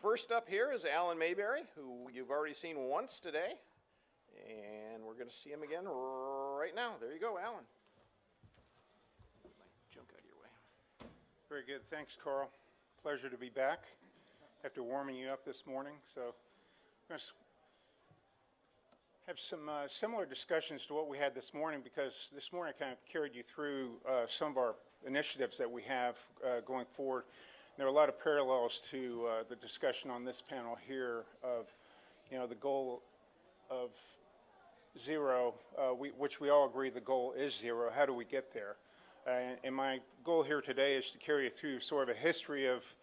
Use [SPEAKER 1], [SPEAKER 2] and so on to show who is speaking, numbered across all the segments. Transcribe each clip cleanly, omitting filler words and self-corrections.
[SPEAKER 1] First up here is Alan Mayberry, who you've already seen once today, and we're going to see him again right now. There you go, Alan. Get my junk out of your way.
[SPEAKER 2] Very good. Thanks, Carl. Pleasure to be back after warming you up this morning. So we're going to have some similar discussions to what we had this morning, because this morning I kind of carried you through some of our initiatives that we have going forward. There are a lot of parallels to the discussion on this panel here of, the goal of zero, which we all agree the goal is zero. How do we get there? And my goal here today is to carry you through sort of a history of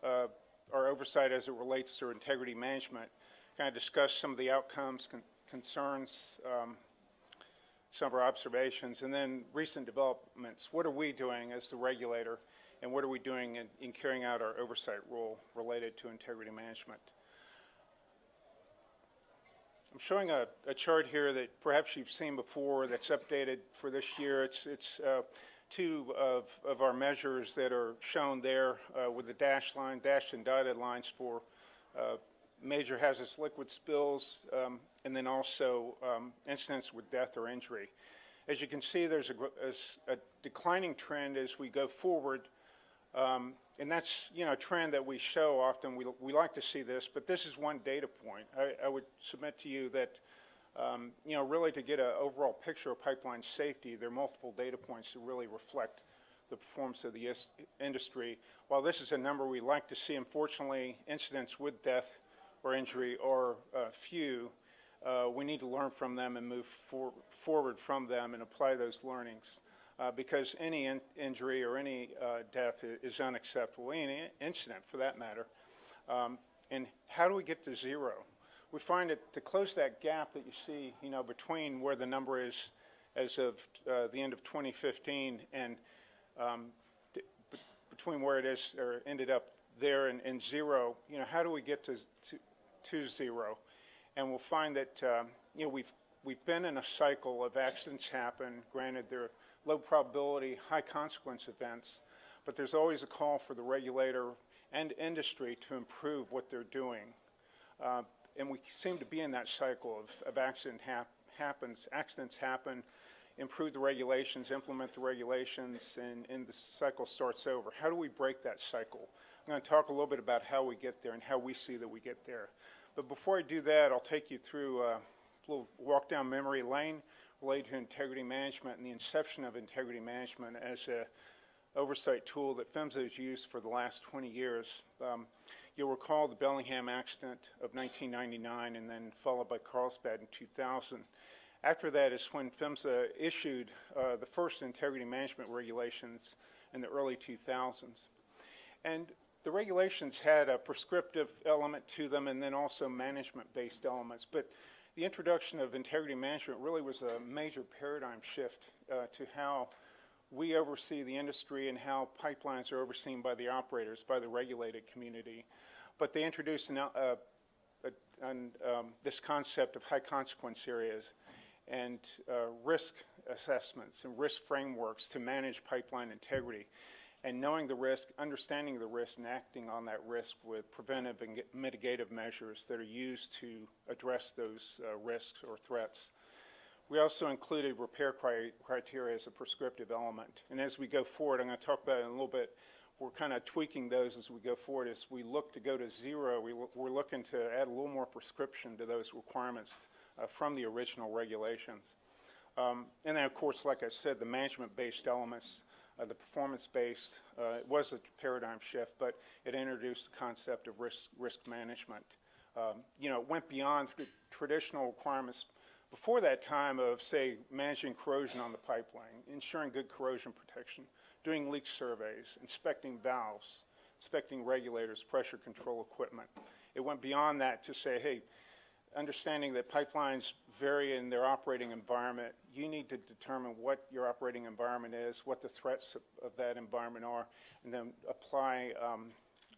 [SPEAKER 2] our oversight as it relates to integrity management, kind of discuss some of the outcomes, concerns, some of our observations, and then recent developments. What are we doing as the regulator, and what are we doing in carrying out our oversight role related to integrity management? I'm showing a chart here that perhaps you've seen before that's updated for this year. It's two of our measures that are shown there with the dashed and dotted lines for major hazardous liquid spills, and then also incidents with death or injury. As you can see, there's a declining trend as we go forward, and that's a trend that we show often. We like to see this, but this is one data point. I would submit to you that really to get an overall picture of pipeline safety, there are multiple data points to really reflect the performance of the industry. While this is a number we like to see, unfortunately, incidents with death or injury are few. We need to learn from them and move forward from them and apply those learnings, because any injury or any death is unacceptable, any incident for that matter. And how do we get to zero? We find that to close that gap that you see, between where the number is as of the end of 2015 and between where it is or ended up there and zero, how do we get to zero? And we'll find that we've been in a cycle of accidents happen. Granted, they're low probability, high consequence events, but there's always a call for the regulator and industry to improve what they're doing. And we seem to be in that cycle of accidents happen, improve the regulations, implement the regulations, and the cycle starts over. How do we break that cycle? I'm going to talk a little bit about how we get there and how we see that we get there. But before I do that, I'll take you through a little walk down memory lane related to integrity management and the inception of integrity management as an oversight tool that PHMSA has used for the last 20 years. You'll recall the Bellingham accident of 1999 and then followed by Carlsbad in 2000. After that is when PHMSA issued the first integrity management regulations in the early 2000s. And the regulations had a prescriptive element to them and then also management-based elements. But the introduction of integrity management really was a major paradigm shift to how we oversee the industry and how pipelines are overseen by the operators, by the regulated community. But they introduced this concept of high consequence areas and risk assessments and risk frameworks to manage pipeline integrity. And knowing the risk, understanding the risk, and acting on that risk with preventive and mitigative measures that are used to address those risks or threats. We also included repair criteria as a prescriptive element. And as we go forward, I'm going to talk about it in a little bit, we're kind of tweaking those as we go forward. As we look to go to zero, we're looking to add a little more prescription to those requirements from the original regulations. And then, of course, like I said, the management-based elements, the performance-based, it was a paradigm shift, but it introduced the concept of risk management. It went beyond traditional requirements before that time of, say, managing corrosion on the pipeline, ensuring good corrosion protection, doing leak surveys, inspecting valves, inspecting regulators, pressure control equipment. It went beyond that to say, hey, understanding that pipelines vary in their operating environment, you need to determine what your operating environment is, what the threats of that environment are, and then apply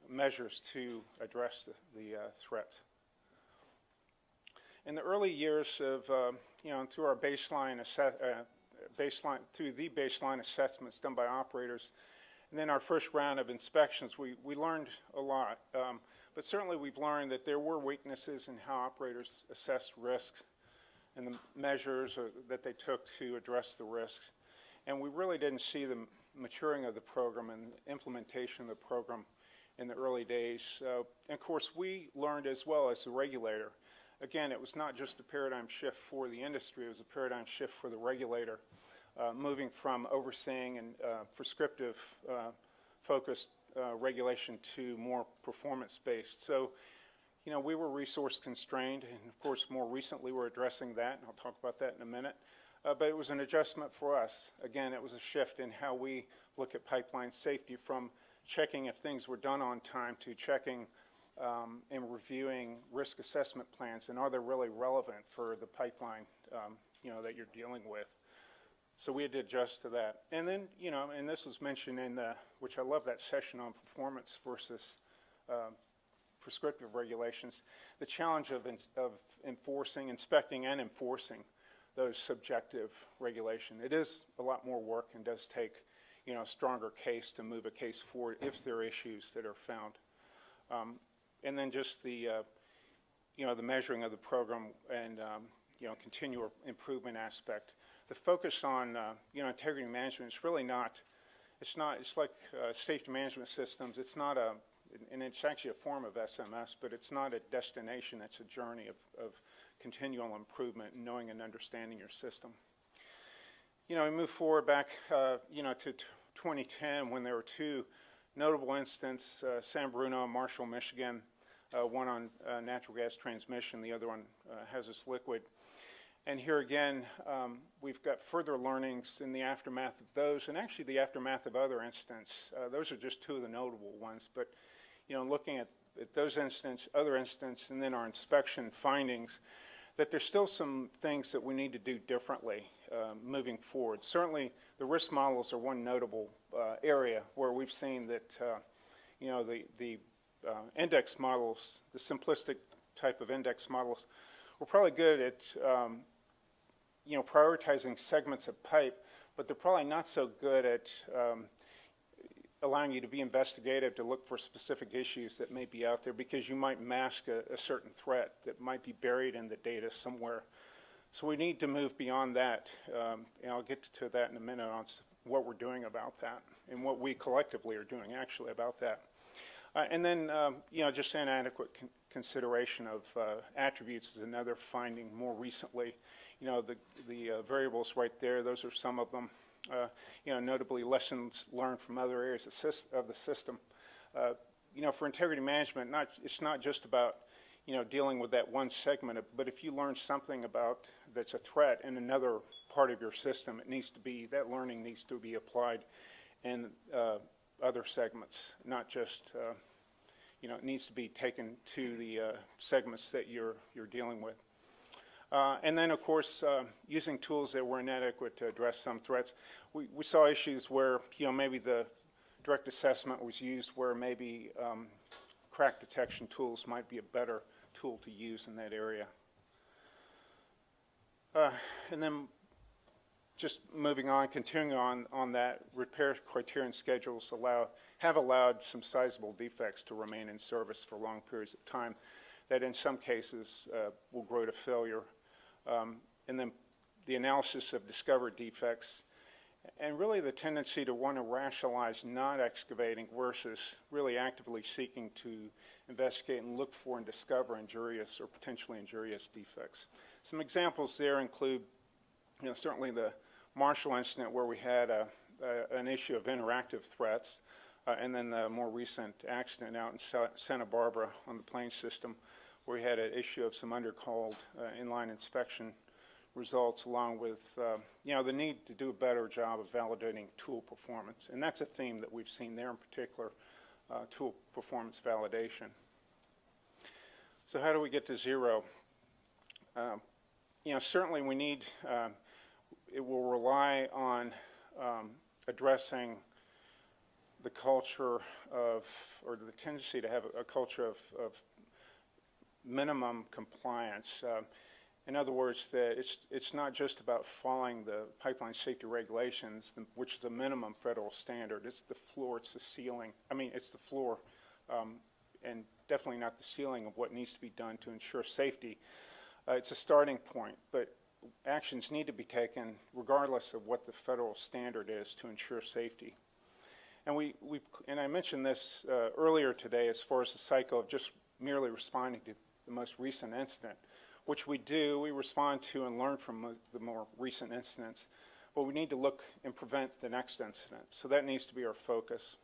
[SPEAKER 2] measures to address the threats. In the early years of, through our baseline assessments done by operators, and then our first round of inspections, we learned a lot. But certainly we've learned that there were weaknesses in how operators assessed risks and the measures that they took to address the risks. And we really didn't see the maturing of the program and implementation of the program in the early days. And of course, we learned as well as the regulator. Again, it was not just a paradigm shift for the industry, it was a paradigm shift for the regulator, moving from overseeing and prescriptive focused regulation to more performance-based. So, you know, we were resource constrained, and of course, more recently we're addressing that, and I'll talk about that in a minute. But it was an adjustment for us. Again, it was a shift in how we look at pipeline safety, from checking if things were done on time to checking and reviewing risk assessment plans, and are they really relevant for the pipeline you know, that you're dealing with. So we had to adjust to that. And then, you know, and this was mentioned in the, which I love that session on performance versus prescriptive regulations, the challenge of enforcing, inspecting and enforcing those subjective regulation. It is a lot more work and does take, you know, a stronger case to move a case forward if there are issues that are found. And then just the, you know, the measuring of the program and, you know, continual improvement aspect. The focus on, you know, integrity management is really not, it's like safety management systems. It's not a, and it's actually a form of SMS, but it's not a destination. It's a journey of continual improvement, knowing and understanding your system. You know, we move forward back, you know, to 2010 when there were two notable incidents, San Bruno and Marshall, Michigan, one on natural gas transmission, the other one hazardous liquid. And here again, we've got further learnings in the aftermath of those, and actually the aftermath of other incidents. Those are just two of the notable ones, but you know, looking at those incidents, other incidents, and then our inspection findings, that there's still some things that we need to do differently moving forward. Certainly, the risk models are one notable area where we've seen that, you know, the index models, the simplistic type of index models, we're probably good at, you know, prioritizing segments of pipe, but they're probably not so good at allowing you to be investigative, to look for specific issues that may be out there, because you might mask a certain threat that might be buried in the data somewhere. So we need to move beyond that, and I'll get to that in a minute on what we're doing about that and what we collectively are doing actually about that. And then, you know, just inadequate consideration of attributes is another finding more recently. You know, the variables right there, those are some of them. You know, notably lessons learned from other areas of the system. You know, for integrity management, it's not just about, you know, dealing with that one segment, but if you learn something about that's a threat in another part of your system, it needs to be, that learning needs to be applied in other segments, not just, you know, it needs to be taken to the segments that you're dealing with. And then, of course, using tools that were inadequate to address some threats. We saw issues where, you know, maybe the direct assessment was used where maybe crack detection tools might be a better tool to use in that area. And then just moving on, continuing on that, repair criteria and schedules have allowed some sizable defects to remain in service for long periods of time that in some cases will grow to failure. And then the analysis of discovered defects, and really the tendency to want to rationalize not excavating versus really actively seeking to investigate and look for and discover injurious or potentially injurious defects. Some examples there include, you know, certainly the Marshall incident where we had an issue of interactive threats, and then the more recent accident out in Santa Barbara on the Plains system where we had an issue of some undercalled inline inspection results, along with you know, the need to do a better job of validating tool performance. And that's a theme that we've seen there in particular, tool performance validation. So how do we get to zero? You know, certainly we need, it will rely on addressing the culture of, or the tendency to have a culture of minimum compliance. In other words, that it's not just about following the pipeline safety regulations, which is the minimum federal standard. It's the floor, it's the ceiling. I mean, it's the floor, and definitely not the ceiling of what needs to be done to ensure safety. It's a starting point, but actions need to be taken regardless of what the federal standard is to ensure safety. And I mentioned this earlier today as far as the cycle of just merely responding to the most recent incident, which we do. We respond to and learn from the more recent incidents, but we need to look and prevent the next incident. So that needs to be our focus.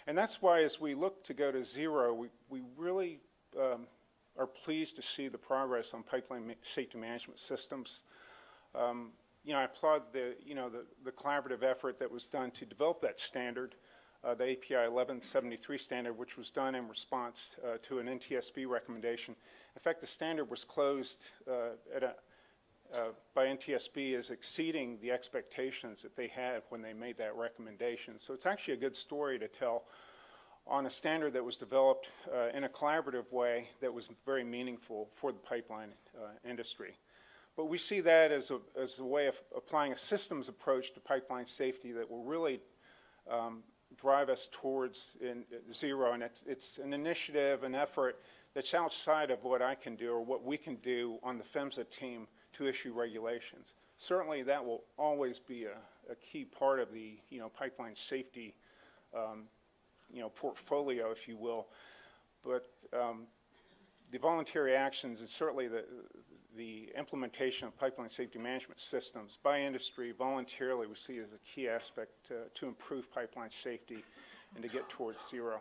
[SPEAKER 2] And that's why as we look to go to zero, we really are pleased to see the progress on pipeline safety management systems. You know, I applaud the collaborative effort that was done to develop that standard, the API 1173 standard, which was done in response to an NTSB recommendation. In fact, the standard was closed by NTSB as exceeding the expectations that they had when they made that recommendation. So it's actually a good story to tell on a standard that was developed in a collaborative way that was very meaningful for the pipeline industry. But we see that as a way of applying a systems approach to pipeline safety that will really drive us towards zero. And it's an initiative, an effort that's outside of what I can do or what we can do on the PHMSA team to issue regulations. Certainly that will always be a key part of the pipeline safety portfolio, if you will. But the voluntary actions and certainly the implementation of pipeline safety management systems by industry voluntarily we see as a key aspect to improve pipeline safety and to get towards zero.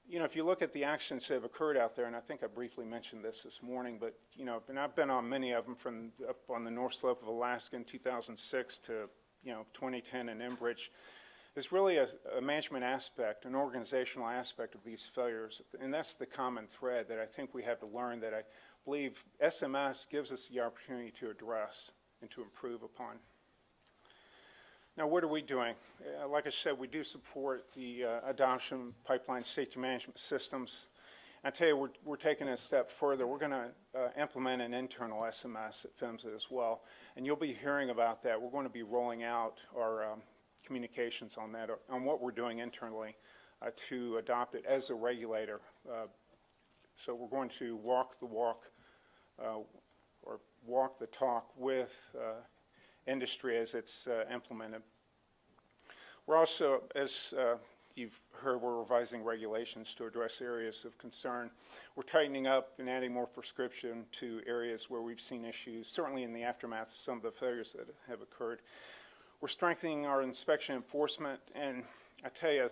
[SPEAKER 2] You know, if you look at the actions that have occurred out there, and I think I briefly mentioned this morning, but and I've been on many of them from up on the North Slope of Alaska in 2006 to 2010 in Enbridge. There's really a management aspect, an organizational aspect of these failures, and that's the common thread that I think we have to learn that I believe SMS gives us the opportunity to address and to improve upon. Now, what are we doing? Like I said, we do support the adoption of pipeline safety management systems. I tell you, we're taking it a step further. We're going to implement an internal SMS at PHMSA as well, and you'll be hearing about that. We're going to be rolling out our communications on that, on what we're doing internally to adopt it as a regulator. So we're going to walk the walk or walk the talk with industry as it's implemented. We're also, as you've heard, we're revising regulations to address areas of concern. We're tightening up and adding more prescription to areas where we've seen issues, certainly in the aftermath of some of the failures that have occurred. We're strengthening our inspection enforcement, and I tell you,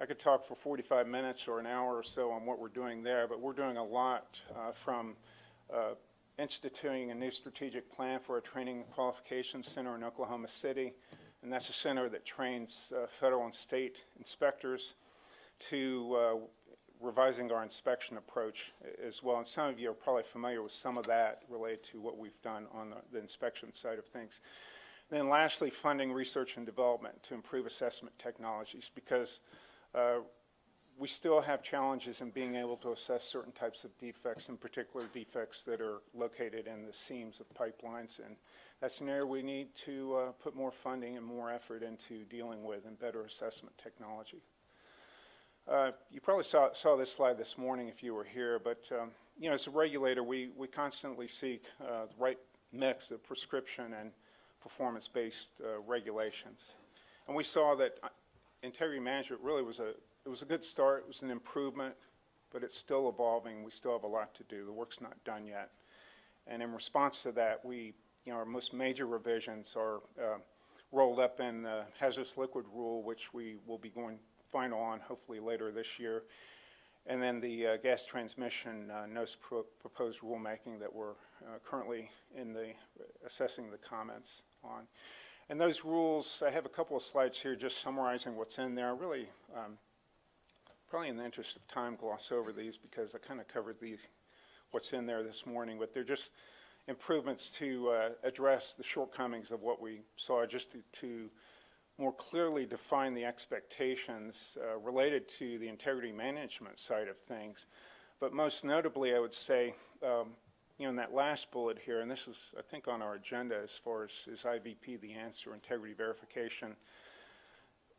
[SPEAKER 2] I could talk for 45 minutes or an hour or so on what we're doing there, but we're doing a lot from instituting a new strategic plan for a training and qualification center in Oklahoma City, and that's a center that trains federal and state inspectors, to revising our inspection approach as well. And some of you are probably familiar with some of that related to what we've done on the inspection side of things. Then lastly, funding research and development to improve assessment technologies, because we still have challenges in being able to assess certain types of defects, in particular defects that are located in the seams of pipelines, and that's an area we need to put more funding and more effort into dealing with and better assessment technology. You probably saw this slide this morning if you were here, but as a regulator, we constantly seek the right mix of prescription and performance-based regulations, and we saw that integrity management really was a good start. It was an improvement, but it's still evolving. We still have a lot to do. The work's not done yet. And in response to that, our most major revisions are rolled up in the hazardous liquid rule, which we will be going final on hopefully later this year. And then the gas transmission notice proposed rulemaking that we're currently assessing the comments on. And those rules, I have a couple of slides here just summarizing what's in there. Really, probably in the interest of time, gloss over these because I kind of covered what's in there this morning, but they're just improvements to address the shortcomings of what we saw, just to more clearly define the expectations related to the integrity management side of things. But most notably, I would say, in that last bullet here, and this is, I think, on our agenda as far as is IVP the answer, integrity verification,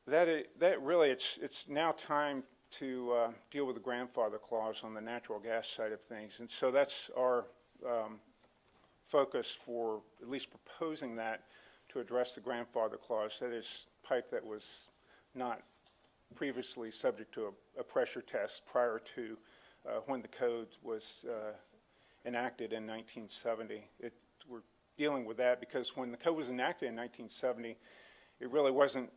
[SPEAKER 2] that really, it's now time to deal with the grandfather clause on the natural gas side of things. And so that's our focus for at least proposing that to address the grandfather clause. That is pipe that was not previously subject to a pressure test prior to when the code was enacted in 1970. We're dealing with that because when the code was enacted in 1970, it really wasn't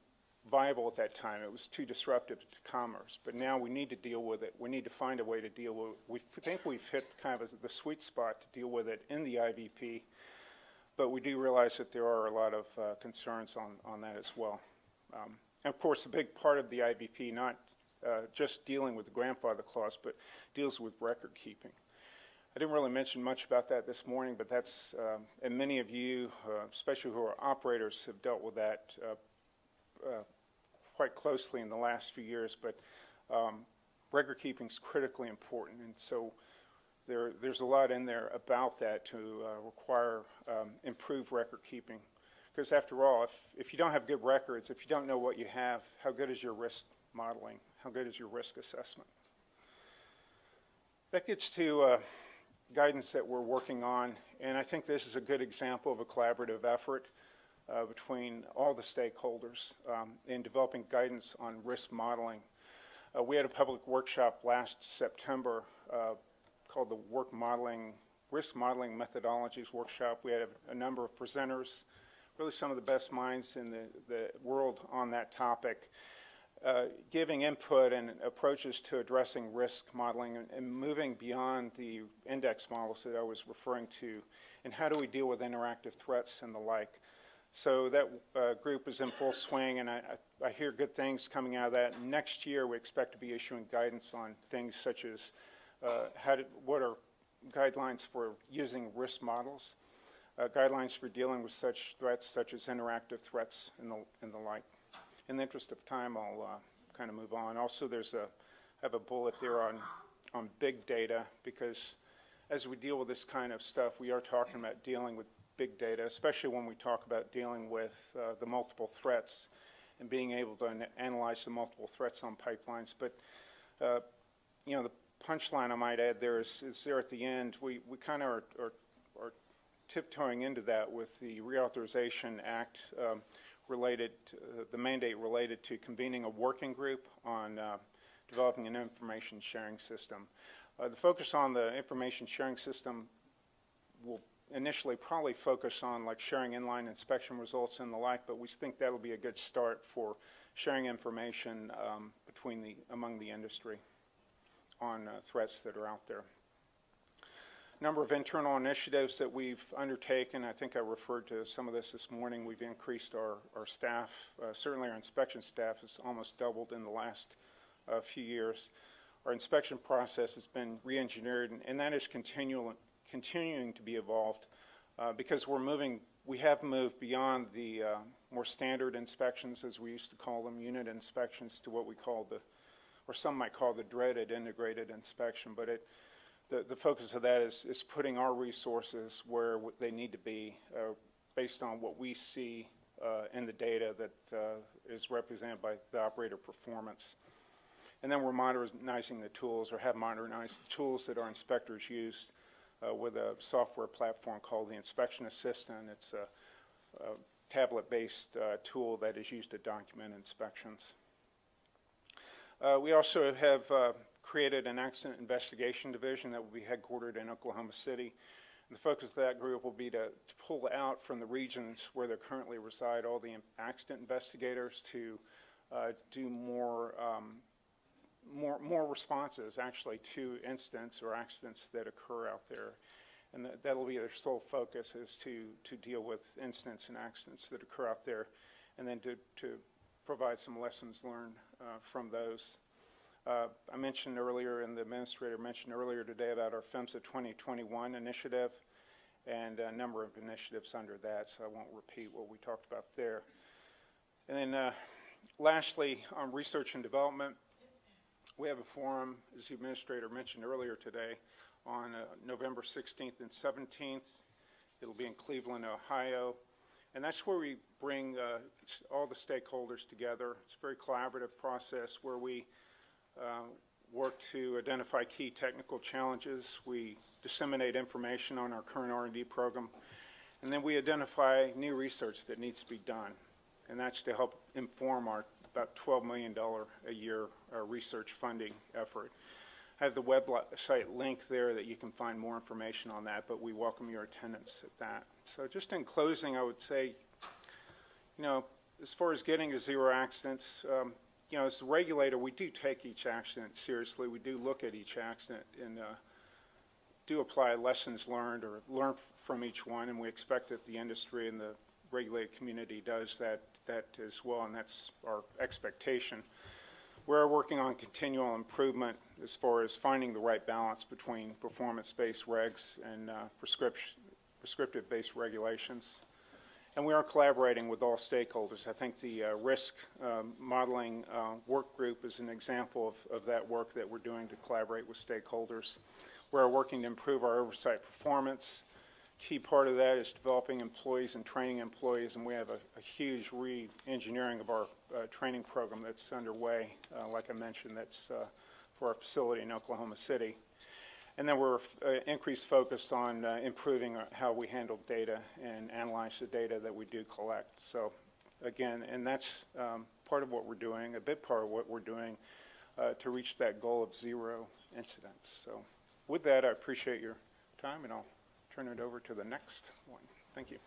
[SPEAKER 2] viable at that time. It was too disruptive to commerce. But now we need to deal with it. We need to find a way to deal with it. We think we've hit kind of the sweet spot to deal with it in the IVP, but we do realize that there are a lot of concerns on that as well. And of course, a big part of the IVP, not just dealing with the grandfather clause, but deals with record keeping. I didn't really mention much about that this morning, but that's, and many of you, especially who are operators, have dealt with that quite closely in the last few years, but record keeping is critically important, and so there's a lot in there about that to require improved record keeping. Because after all, if you don't have good records, if you don't know what you have, how good is your risk modeling? How good is your risk assessment? That gets to guidance that we're working on, and I think this is a good example of a collaborative effort between all the stakeholders in developing guidance on risk modeling. We had a public workshop last September called the Risk Modeling Methodologies Workshop. We had a number of presenters, really some of the best minds in the world on that topic, giving input and approaches to addressing risk modeling and moving beyond the index models that I was referring to, and how do we deal with interactive threats and the like. So that group is in full swing, and I hear good things coming out of that. Next year, we expect to be issuing guidance on things such as what are guidelines for using risk models, guidelines for dealing with such threats such as interactive threats and the like. In the interest of time, I'll kind of move on. Also, I have a bullet there on big data, because as we deal with this kind of stuff, we are talking about dealing with big data, especially when we talk about dealing with the multiple threats and being able to analyze the multiple threats on pipelines. But you know, the punchline I might add there is there at the end. We kind of are tiptoeing into that with the Reauthorization Act related to, the mandate related to convening a working group on developing an information sharing system. The focus on the information sharing system will initially probably focus on like sharing inline inspection results and the like, but we think that'll be a good start for sharing information among the industry on threats that are out there. Number of internal initiatives that we've undertaken. I think I referred to some of this morning. We've increased our staff. Certainly our inspection staff has almost doubled in the last few years. Our inspection process has been re-engineered, and that is continuing to be evolved because we have moved beyond the more standard inspections, as we used to call them, unit inspections, to what we call or some might call the dreaded integrated inspection. But the focus of that is putting our resources where they need to be based on what we see in the data that is represented by the operator performance. And then we're modernizing the tools, or have modernized the tools that our inspectors use with a software platform called the Inspection Assistant. It's a tablet-based tool that is used to document inspections. We also have created an accident investigation division that will be headquartered in Oklahoma City. And the focus of that group will be to pull out from the regions where they currently reside all the accident investigators to do more responses actually to incidents or accidents that occur out there. And that'll be their sole focus, is to deal with incidents and accidents that occur out there, and then to provide some lessons learned from those. I mentioned earlier, and the administrator mentioned earlier today, about our PHMSA 2021 initiative and a number of initiatives under that, so I won't repeat what we talked about there. And then lastly, on research and development, we have a forum, as the administrator mentioned earlier today, on November 16th and 17th. It'll be in Cleveland, Ohio. And that's where we bring all the stakeholders together. It's a very collaborative process where we work to identify key technical challenges. We disseminate information on our current R&D program. And then we identify new research that needs to be done. And that's to help inform our about $12 million a year research funding effort. I have the website link there that you can find more information on that, but we welcome your attendance at that. So just in closing, I would say, you know, as far as getting to zero accidents, you know, as the regulator, we do take each accident seriously. We do look at each accident and do apply lessons learned or learn from each one, and we expect that the industry and the regulated community does that as well, and that's our expectation. We're working on continual improvement as far as finding the right balance between performance-based regs and prescriptive-based regulations. And we are collaborating with all stakeholders. I think the risk modeling work group is an example of that work that we're doing to collaborate with stakeholders. We're working to improve our oversight performance. Key part of that is developing employees and training employees, and we have a huge re-engineering of our training program that's underway. Like I mentioned, that's for our facility in Oklahoma City. And then we're increased focus on improving how we handle data and analyze the data that we do collect. So again, and that's part of what we're doing, a big part of what we're doing to reach that goal of zero incidents. So with that, I appreciate your time, and I'll turn it over to the next one. Thank you.